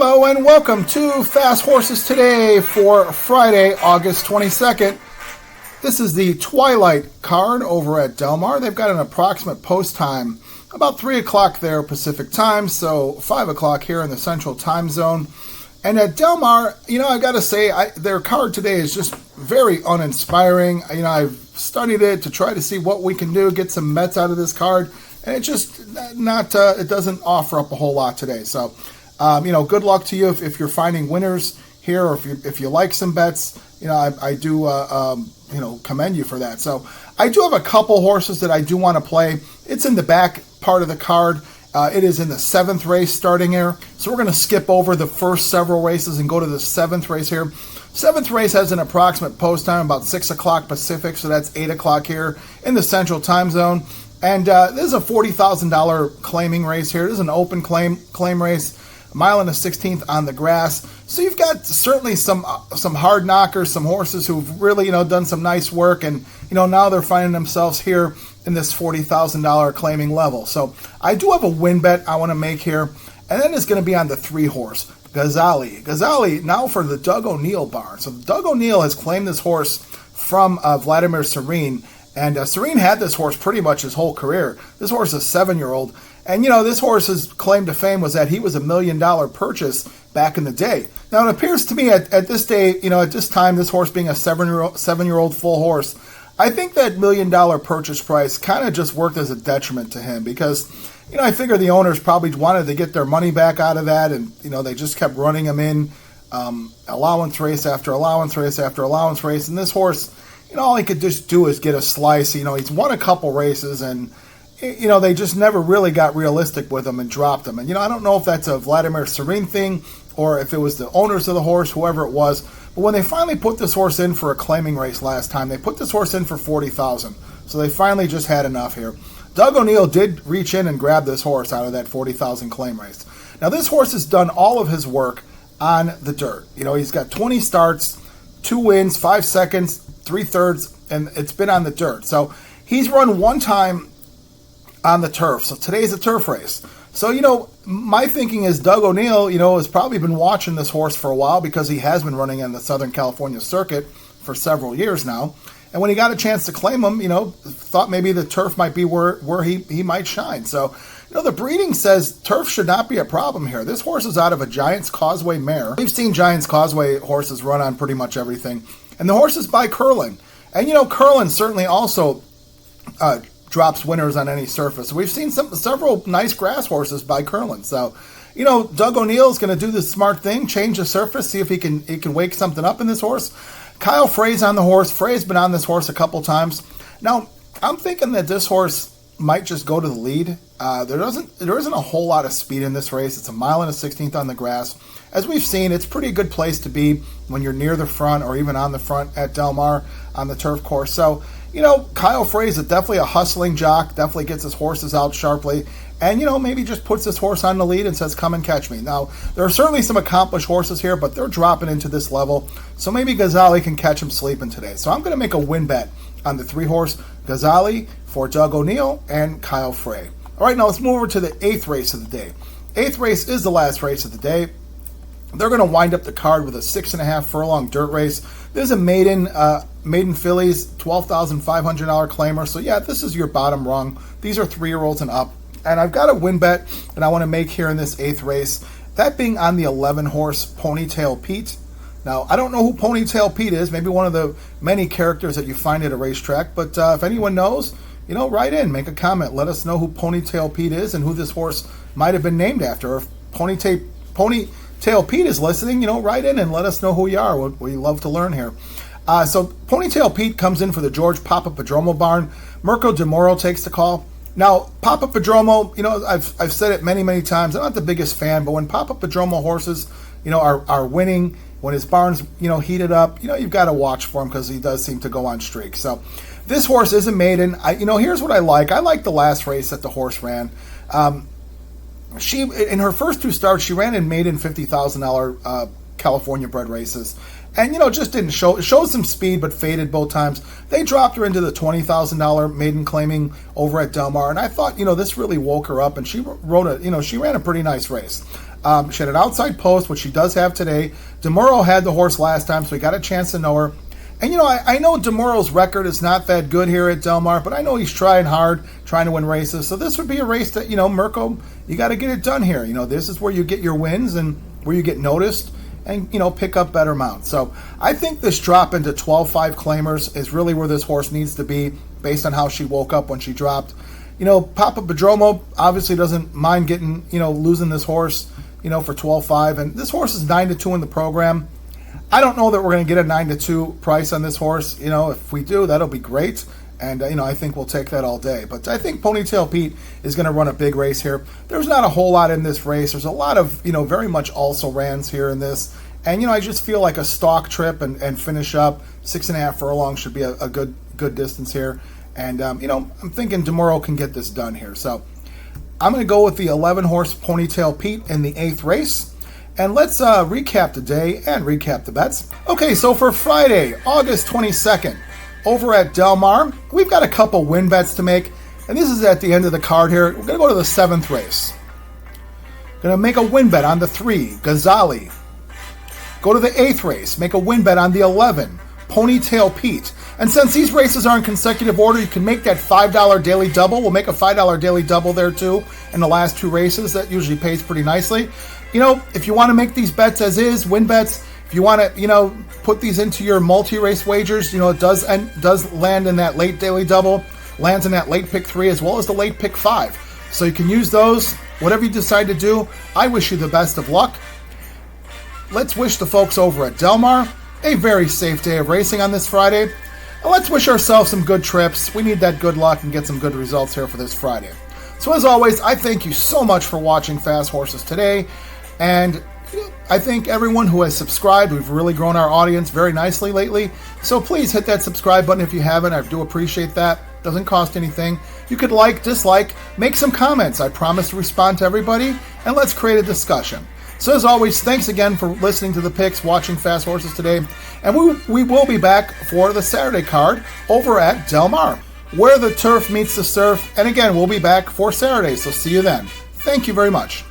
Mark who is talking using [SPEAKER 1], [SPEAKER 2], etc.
[SPEAKER 1] Hello and welcome to Fast Horses Today for Friday, August 22nd. This is the Twilight card over at Del Mar. They've got an approximate post time, about 3 o'clock there Pacific time, so 5 o'clock here in the Central Time Zone. And at Del Mar, I got to say, their card today is just very uninspiring. I've studied it to try to see what we can do, get some Mets out of this card, and it just it doesn't offer up a whole lot today. So, good luck to you if you're finding winners here, or if you like some bets. I do commend you for that. So I do have a couple horses that I do want to play. It's in the back part of the card. It is in the 7th race starting here. So we're going to skip over the first several races and go to the 7th race here. 7th race has an approximate post time about 6 o'clock Pacific, so that's 8 o'clock here in the Central Time Zone. And this is a $40,000 claiming race here. This is an open claim race. Mile and a 16th on the grass. So you've got certainly some hard knockers, some horses who've really done some nice work, and now they're finding themselves here in this $40,000 claiming level. So I do have a win bet I want to make here, and then it's going to be on the 3-horse Ghazali now for the Doug O'Neill barn. So Doug O'Neill has claimed this horse from Vladimir Serene, and Serene had this horse pretty much his whole career. This horse is a 7-year-old. And, this horse's claim to fame was that he was $1 million purchase back in the day. Now, it appears to me at this day, at this time, this horse being a 7-year-old full horse, I think that $1 million purchase price kind of just worked as a detriment to him because, I figure the owners probably wanted to get their money back out of that, and, they just kept running him in allowance race after allowance race after allowance race. And this horse, all he could just do is get a slice. He's won a couple races, and they just never really got realistic with him and dropped him. And, I don't know if that's a Vladimir Serene thing or if it was the owners of the horse, whoever it was. But when they finally put this horse in for a claiming race last time, they put this horse in for $40,000. So they finally just had enough here. Doug O'Neill did reach in and grab this horse out of that $40,000 claim race. Now, this horse has done all of his work on the dirt. He's got 20 starts, 2 wins, 5 seconds, 3/3, and it's been on the dirt. So he's run one time on the turf. So today's a turf race. So, my thinking is Doug O'Neill, has probably been watching this horse for a while because he has been running on the Southern California circuit for several years now. And when he got a chance to claim him, thought maybe the turf might be where he might shine. So, the breeding says turf should not be a problem here. This horse is out of a Giants Causeway mare. We've seen Giants Causeway horses run on pretty much everything. And the horse is by Curlin. And, Curlin certainly also drops winners on any surface. We've seen several nice grass horses by Curlin. So, Doug O'Neill is going to do the smart thing, change the surface, see if he can wake something up in this horse. Kyle Frey's on the horse. Frey's been on this horse a couple times. Now, I'm thinking that this horse might just go to the lead. There isn't a whole lot of speed in this race. It's a mile and a 16th on the grass. As we've seen, it's a pretty good place to be when you're near the front or even on the front at Del Mar on the turf course. So, Kyle Frey is definitely a hustling jock, definitely gets his horses out sharply, and, maybe just puts this horse on the lead and says, come and catch me. Now, there are certainly some accomplished horses here, but they're dropping into this level, so maybe Ghazali can catch him sleeping today. So I'm going to make a win bet on the 3-horse Ghazali for Doug O'Neill and Kyle Frey. All right, now let's move over to the 8th race of the day. 8th race is the last race of the day. They're going to wind up the card with a 6.5 furlong dirt race. This is a maiden fillies, $12,500 claimer. So yeah, this is your bottom rung. These are 3-year-olds and up. And I've got a win bet that I want to make here in this 8th race. That being on the 11-horse Ponytail Pete. Now, I don't know who Ponytail Pete is. Maybe one of the many characters that you find at a racetrack. But if anyone knows, write in, make a comment. Let us know who Ponytail Pete is and who this horse might have been named after. If Ponytail Pete is listening, write in and let us know who you are. We love to learn here. So Ponytail Pete comes in for the George Papa Padromo barn. Mirko De Moro takes the call. Now, Papa Padromo, I've said it many, many times. I'm not the biggest fan, but when Papa Padromo horses, are winning, when his barn's, heated up, you've got to watch for him because he does seem to go on streaks. So this horse is a maiden. Here's what I like. I like the last race that the horse ran. She, in her first 2 starts, she ran in maiden $50,000 California bred races. And, just didn't show. It showed some speed, but faded both times. They dropped her into the $20,000 maiden claiming over at Del Mar. And I thought, this really woke her up. And she she ran a pretty nice race. She had an outside post, which she does have today. DeMuro had the horse last time, so we got a chance to know her. And, I know DeMuro's record is not that good here at Del Mar, but I know he's trying hard, trying to win races. So this would be a race that, Mirko, you got to get it done here. This is where you get your wins and where you get noticed and, pick up better mounts. So I think this drop into 12-5 claimers is really where this horse needs to be based on how she woke up when she dropped. Papa Padromo obviously doesn't mind getting, losing this horse, for 12-5. And this horse is 9-2 in the program. I don't know that we're going to get a 9-2 price on this horse. If we do, that'll be great. And, I think we'll take that all day. But I think Ponytail Pete is going to run a big race here. There's not a whole lot in this race. There's a lot of, very much also-rans here in this. And, I just feel like a stalk trip and finish up 6.5 furlongs should be a good distance here. And, I'm thinking DeMuro can get this done here. So I'm going to go with the 11-horse Ponytail Pete in the 8th race. And let's recap the day and recap the bets. Okay, so for Friday, August 22nd, over at Del Mar, we've got a couple win bets to make. And this is at the end of the card here. We're going to go to the 7th race. Going to make a win bet on the 3, Ghazali. Go to the 8th race. Make a win bet on the 11, Ponytail Pete. And since these races are in consecutive order, you can make that $5 daily double. We'll make a $5 daily double there too in the last 2 races. That usually pays pretty nicely. If you want to make these bets as is, win bets, if you want to, put these into your multi-race wagers, it does land in that late daily double, lands in that late pick 3 as well as the late pick 5. So you can use those, whatever you decide to do. I wish you the best of luck. Let's wish the folks over at Del Mar a very safe day of racing on this Friday. And let's wish ourselves some good trips. We need that good luck and get some good results here for this Friday. So as always, I thank you so much for watching Fast Horses today. And I thank everyone who has subscribed. We've really grown our audience very nicely lately. So please hit that subscribe button if you haven't. I do appreciate that. Doesn't cost anything. You could like, dislike, make some comments. I promise to respond to everybody. And let's create a discussion. So as always, thanks again for listening to the picks, watching Fast Horses today. And we will be back for the Saturday card over at Del Mar, where the turf meets the surf. And again, we'll be back for Saturday. So see you then. Thank you very much.